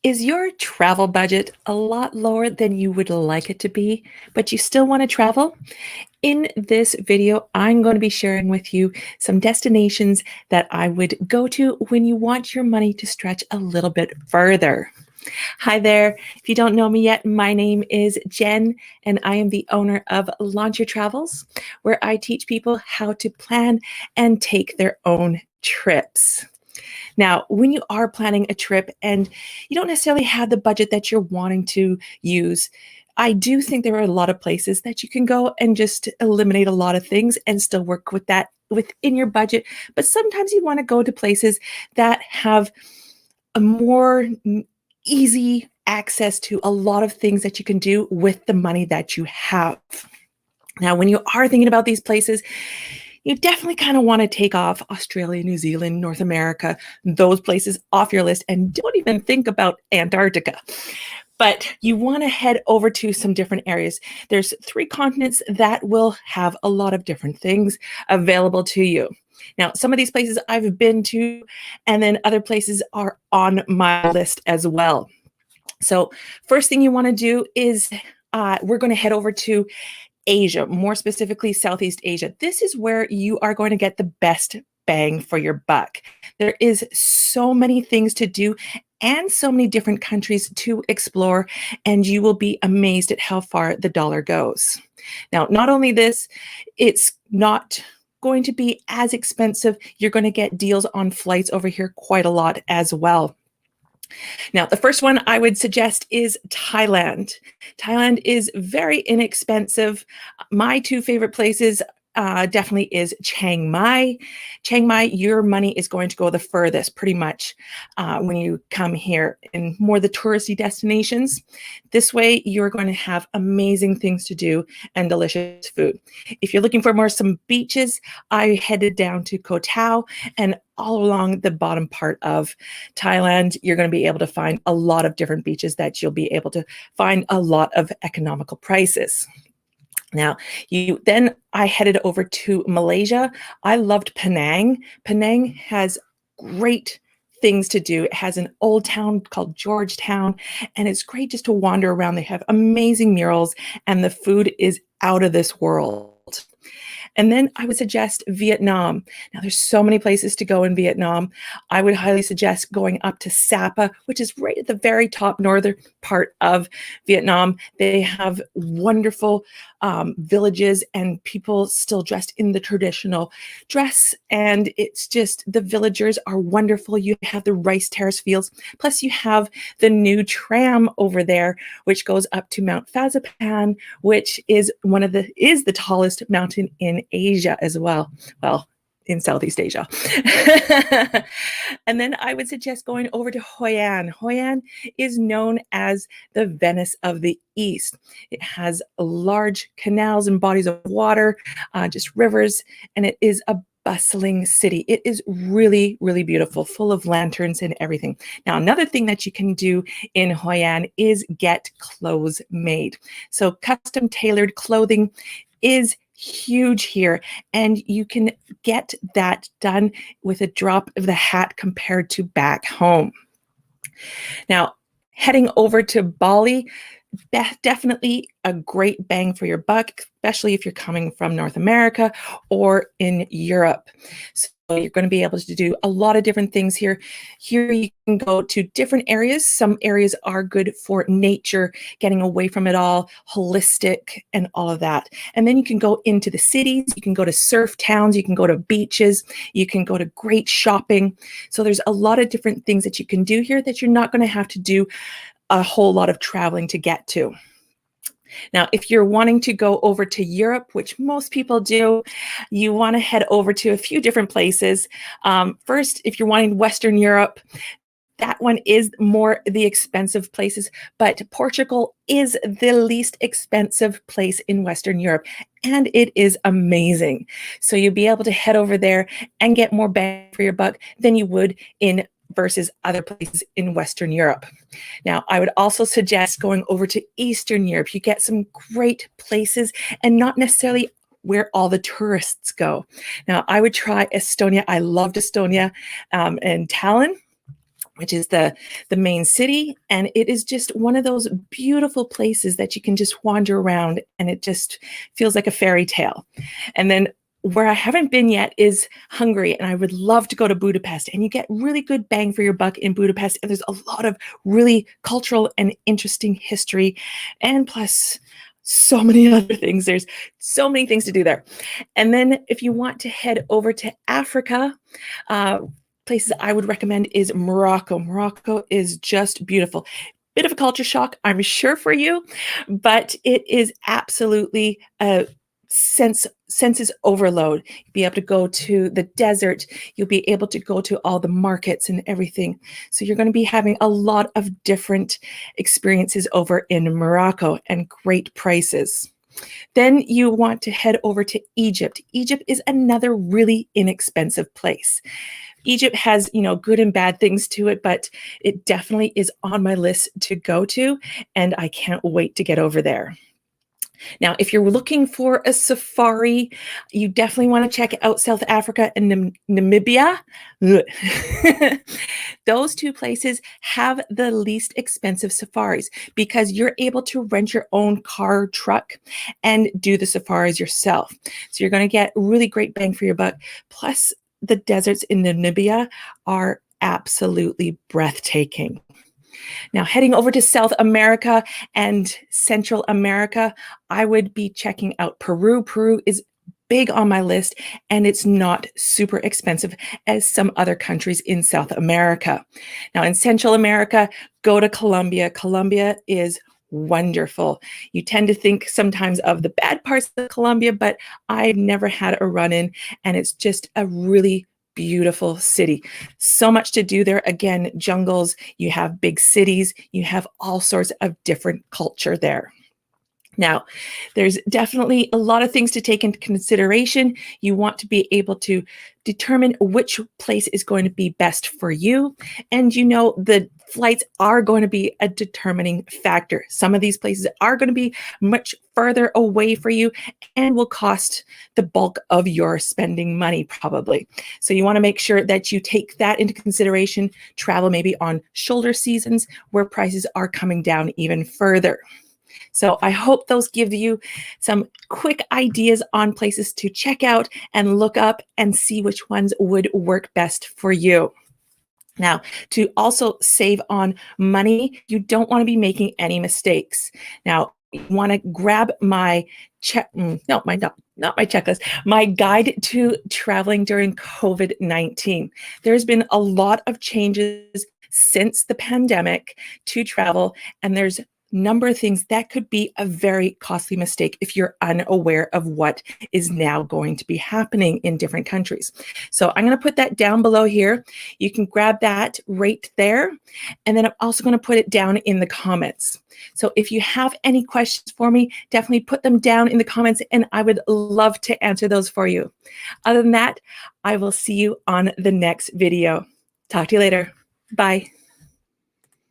Is your travel budget a lot lower than you would like it to be, but you still want to travel? In this video, I'm going to be sharing with you some destinations that I would go to when you want your money to stretch a little bit further. Hi there. If you don't know me yet, my name is Jen, and I am the owner of Launch Your Travels, where I teach people how to plan and take their own trips. Now, when you are planning a trip and you don't necessarily have the budget that you're wanting to use, I do think there are a lot of places that you can go and just eliminate a lot of things and still work with that within your budget. But sometimes you want to go to places that have a more easy access to a lot of things that you can do with the money that you have. Now, when you are thinking about these places, you definitely kind of want to take off Australia, New Zealand, North America, those places off your list, and don't even think about Antarctica. But you want to head over to some different areas. There's 3 continents that will have a lot of different things available to you. Now, some of these places I've been to, and then other places are on my list as well. So first thing you want to do is we're going to head over to Asia, more specifically Southeast Asia. This is where you are going to get the best bang for your buck. There is so many things to do and so many different countries to explore, and you will be amazed at how far the dollar goes. Now, not only this, it's not going to be as expensive. You're going to get deals on flights over here quite a lot as well. Now, the first one I would suggest is Thailand. Thailand is very inexpensive. My 2 favorite places definitely is Chiang Mai. Chiang Mai, your money is going to go the furthest pretty much when you come here in more the touristy destinations. This way, you're going to have amazing things to do and delicious food. If you're looking for more some beaches, I headed down to Koh Tao, and all along the bottom part of Thailand, you're going to be able to find a lot of different beaches that you'll be able to find a lot of economical prices. Now, I headed over to Malaysia. I loved Penang. Penang has great things to do. It has an old town called Georgetown, and it's great just to wander around. They have amazing murals, and the food is out of this world. And then I would suggest Vietnam. Now, there's so many places to go in Vietnam. I would highly suggest going up to Sapa, which is right at the very top northern part of Vietnam. They have wonderful villages and people still dressed in the traditional dress. And it's just, the villagers are wonderful. You have the rice terrace fields. Plus you have the new tram over there, which goes up to Mount Fazapan, which is the tallest mountain in Asia as well. Well, in Southeast Asia. And then I would suggest going over to Hoi An. Hoi An is known as the Venice of the East. It has large canals and bodies of water, just rivers, and it is a bustling city. It is really, really beautiful, full of lanterns and everything. Now, another thing that you can do in Hoi An is get clothes made. So custom tailored clothing is huge here, and you can get that done with a drop of the hat compared to back home. Now, heading over to Bali, definitely a great bang for your buck, especially if you're coming from North America or in Europe. So you're going to be able to do a lot of different things here. Here you can go to different areas. Some areas are good for nature, getting away from it all, holistic and all of that. And then you can go into the cities, you can go to surf towns, you can go to beaches, you can go to great shopping. So there's a lot of different things that you can do here that you're not going to have to do a whole lot of traveling to get to. Now, if you're wanting to go over to Europe, which most people do, you want to head over to a few different places. First, if you're wanting Western Europe, that one is more the expensive places, but Portugal is the least expensive place in Western Europe, and it is amazing. So you'll be able to head over there and get more bang for your buck than you would in versus other places in Western Europe. Now, I would also suggest going over to Eastern Europe. You get some great places and not necessarily where all the tourists go. Now, I would try Estonia. I loved Estonia and Tallinn. which is the main city, and it is just one of those beautiful places that you can just wander around, and it just feels like a fairy tale. And then where I haven't been yet is Hungary, and I would love to go to Budapest, and you get really good bang for your buck in Budapest, and there's a lot of really cultural and interesting history, and plus so many other things. There's so many things to do there. And then if you want to head over to Africa, places I would recommend is Morocco. Morocco is just beautiful. Bit of a culture shock, I'm sure, for you, but it is absolutely a senses overload. You'll be able to go to the desert. You'll be able to go to all the markets and everything. So you're going to be having a lot of different experiences over in Morocco and great prices. Then you want to head over to Egypt. Egypt is another really inexpensive place. Egypt has, good and bad things to it, but it definitely is on my list to go to, and I can't wait to get over there. Now, if you're looking for a safari, you definitely want to check out South Africa and Namibia. Those two places have the least expensive safaris because you're able to rent your own car, truck, and do the safaris yourself. So you're going to get really great bang for your buck. Plus, the deserts in Namibia are absolutely breathtaking. Now, heading over to South America and Central America, I would be checking out Peru. Peru is big on my list, and it's not super expensive as some other countries in South America. Now, in Central America, go to Colombia. Colombia is wonderful. You tend to think sometimes of the bad parts of Colombia, but I've never had a run-in, and it's just a really beautiful city. So much to do there. Again, jungles, you have big cities, you have all sorts of different culture there. Now, there's definitely a lot of things to take into consideration. You want to be able to determine which place is going to be best for you. And the flights are going to be a determining factor. Some of these places are going to be much further away for you and will cost the bulk of your spending money probably. So you want to make sure that you take that into consideration. Travel maybe on shoulder seasons where prices are coming down even further. So I hope those give you some quick ideas on places to check out and look up and see which ones would work best for you. Now, to also save on money, you don't want to be making any mistakes. Now, you want to grab my not my checklist, my guide to traveling during COVID-19. There's been a lot of changes since the pandemic to travel, and there's number of things that could be a very costly mistake if you're unaware of what is now going to be happening in different countries. So I'm going to put that down below here. You can grab that right there. And then I'm also going to put it down in the comments. So if you have any questions for me, definitely put them down in the comments and I would love to answer those for you. Other than that, I will see you on the next video. Talk to you later. Bye.